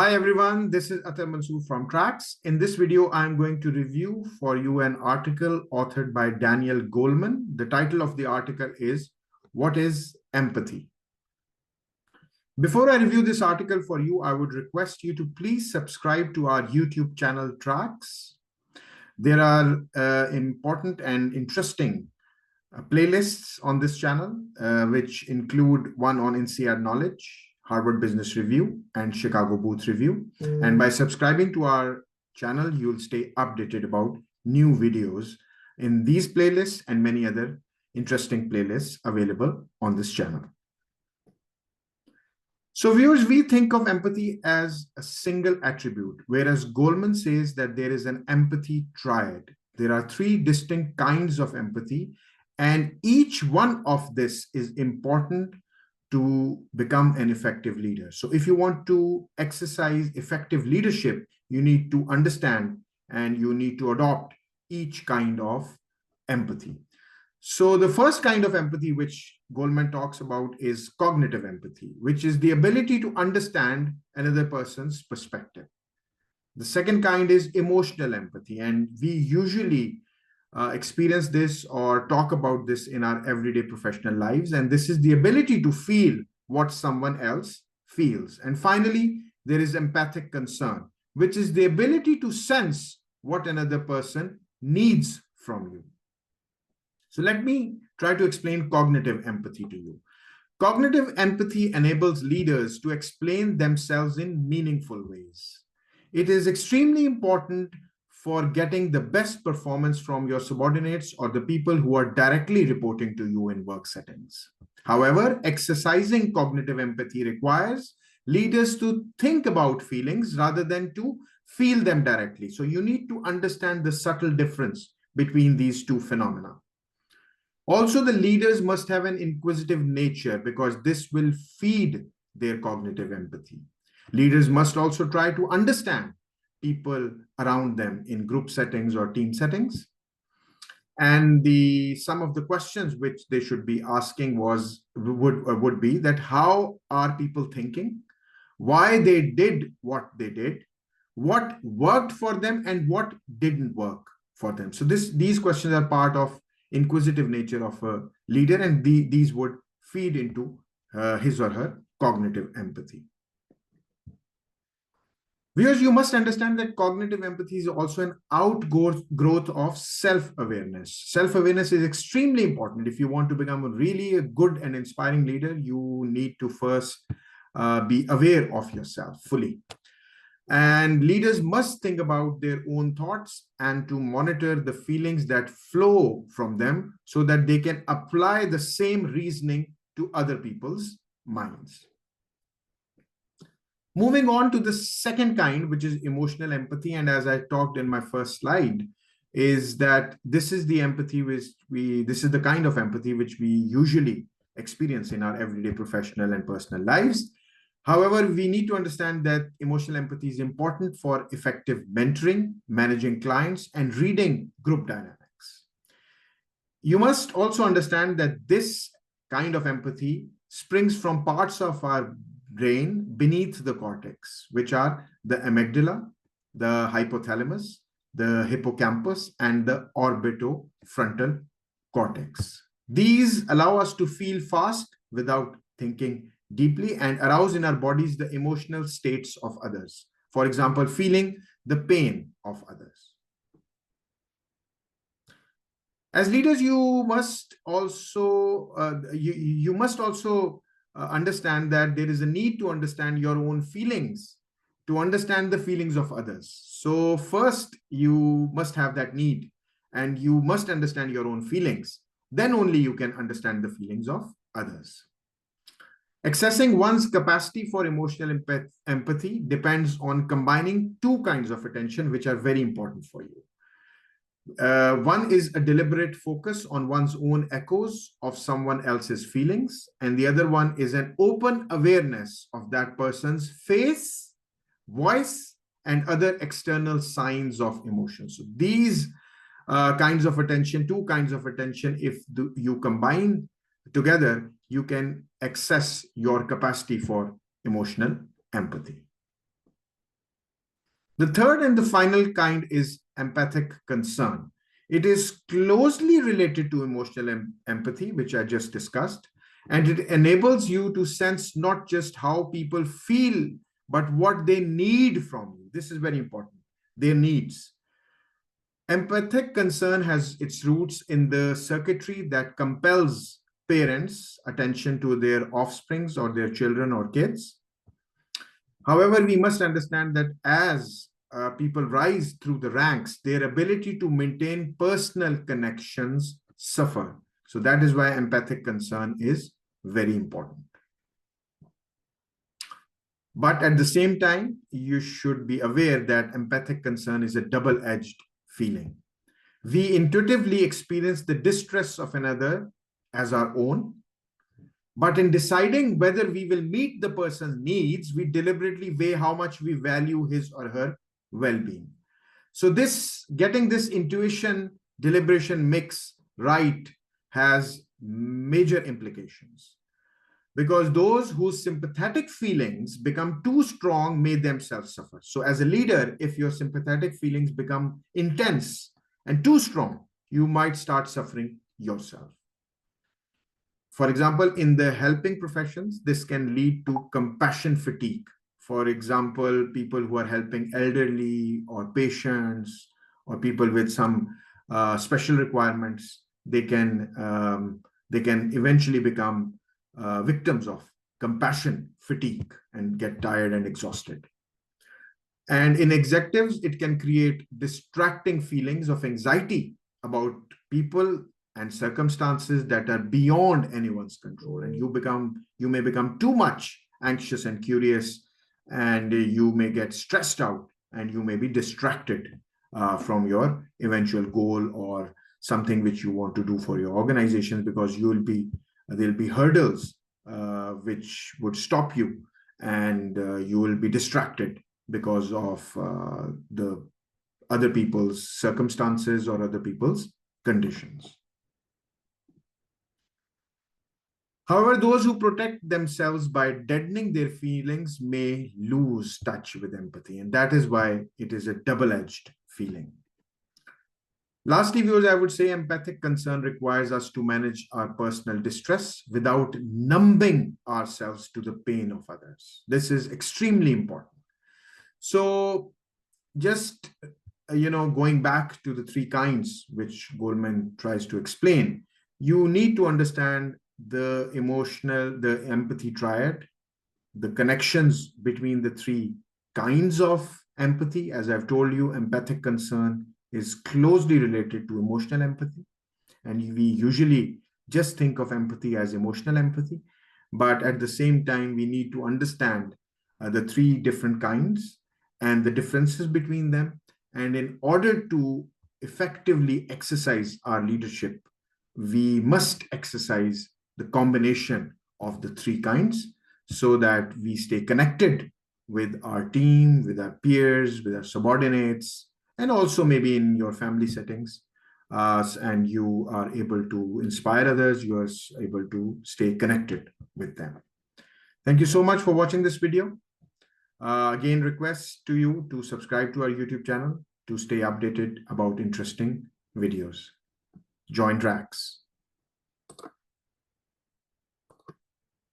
Hi everyone, this is Athar Mansoor from TRACS. In this video, I'm going to review for you an article authored by Daniel Goleman. The title of the article is, What is Empathy? Before I review this article for you, I would request you to please subscribe to our YouTube channel TRACS. There are important and interesting playlists on this channel, which include one on NCR Knowledge, Harvard Business Review, and Chicago Booth Review. And by subscribing to our channel, you'll stay updated about new videos in these playlists and many other interesting playlists available on this channel. So viewers, we think of empathy as a single attribute, whereas Goleman says that there is an empathy triad. There are three distinct kinds of empathy, and each one of this is important to become an effective leader. So if you want to exercise effective leadership, you need to understand and you need to adopt each kind of empathy. So the first kind of empathy which Goleman talks about is cognitive empathy, which is the ability to understand another person's perspective. The second kind is emotional empathy, and we usually experience this or talk about this in our everyday professional lives. And this is the ability to feel what someone else feels. And finally, there is empathic concern, which is the ability to sense what another person needs from you. So let me try to explain cognitive empathy to you. Cognitive empathy enables leaders to explain themselves in meaningful ways. It is extremely important for getting the best performance from your subordinates or the people who are directly reporting to you in work settings. However, exercising cognitive empathy requires leaders to think about feelings rather than to feel them directly. So you need to understand the subtle difference between these two phenomena. Also, the leaders must have an inquisitive nature because this will feed their cognitive empathy. Leaders must also try to understand people around them in group settings or team settings. And some of the questions which they should be asking would be that how are people thinking, why they did what they did, what worked for them, and what didn't work for them. So these questions are part of inquisitive nature of a leader, and these would feed into his or her cognitive empathy. Viewers, you must understand that cognitive empathy is also an outgrowth of self-awareness. Self-awareness is extremely important. If you want to become a good and inspiring leader, you need to first be aware of yourself fully. And leaders must think about their own thoughts and to monitor the feelings that flow from them so that they can apply the same reasoning to other people's minds. Moving on to the second kind, which is emotional empathy. And as I talked in my first slide, is that this is the empathy this is the kind of empathy which we usually experience in our everyday professional and personal lives. However, we need to understand that emotional empathy is important for effective mentoring, managing clients, and reading group dynamics. You must also understand that this kind of empathy springs from parts of our brain beneath the cortex, which are the amygdala, the hypothalamus, the hippocampus, and the orbitofrontal cortex. These allow us to feel fast without thinking deeply and arouse in our bodies the emotional states of others. For example, feeling the pain of others. As leaders, you must also understand that there is a need to understand your own feelings, to understand the feelings of others. So first, you must have that need and you must understand your own feelings. Then only you can understand the feelings of others. Accessing one's capacity for emotional empathy depends on combining two kinds of attention, which are very important for you. One is a deliberate focus on one's own echoes of someone else's feelings, and the other one is an open awareness of that person's face, voice, and other external signs of emotion. So these kinds of attention, two kinds of attention, if you combine together, you can access your capacity for emotional empathy. The third and the final kind is empathic concern. It is closely related to emotional empathy, which I just discussed, and it enables you to sense not just how people feel, but what they need from you. This is very important, their needs. Empathic concern has its roots in the circuitry that compels parents' attention to their offsprings or their children or kids. However, we must understand that as people rise through the ranks, their ability to maintain personal connections suffer. So that is why empathic concern is very important. But at the same time, you should be aware that empathic concern is a double-edged feeling. We intuitively experience the distress of another as our own, but in deciding whether we will meet the person's needs, we deliberately weigh how much we value his or her well-being. So getting this intuition deliberation mix right has major implications, because those whose sympathetic feelings become too strong may themselves suffer. So as a leader, if your sympathetic feelings become intense and too strong, you might start suffering yourself. For example, in the helping professions, this can lead to compassion fatigue. For example, people who are helping elderly or patients or people with some special requirements, they can eventually become victims of compassion fatigue and get tired and exhausted. And in executives, it can create distracting feelings of anxiety about people and circumstances that are beyond anyone's control. And you may become too much anxious and curious, and you may get stressed out, and you may be distracted from your eventual goal or something which you want to do for your organization, because there'll be hurdles which would stop you, and you will be distracted because of the other people's circumstances or other people's conditions. However, those who protect themselves by deadening their feelings may lose touch with empathy, and that is why it is a double-edged feeling. Lastly, viewers, I would say empathic concern requires us to manage our personal distress without numbing ourselves to the pain of others. This is extremely important. So just, going back to the three kinds which Goleman tries to explain, you need to understand the empathy triad, the connections between the three kinds of empathy. As I've told you, empathic concern is closely related to emotional empathy. And we usually just think of empathy as emotional empathy. But at the same time, we need to understand the three different kinds and the differences between them. And in order to effectively exercise our leadership, we must exercise the combination of the three kinds so that we stay connected with our team, with our peers, with our subordinates, and also maybe in your family settings. And you are able to inspire others, you are able to stay connected with them. Thank you so much for watching this video. Again, request to you to subscribe to our YouTube channel to stay updated about interesting videos. Join TRACS.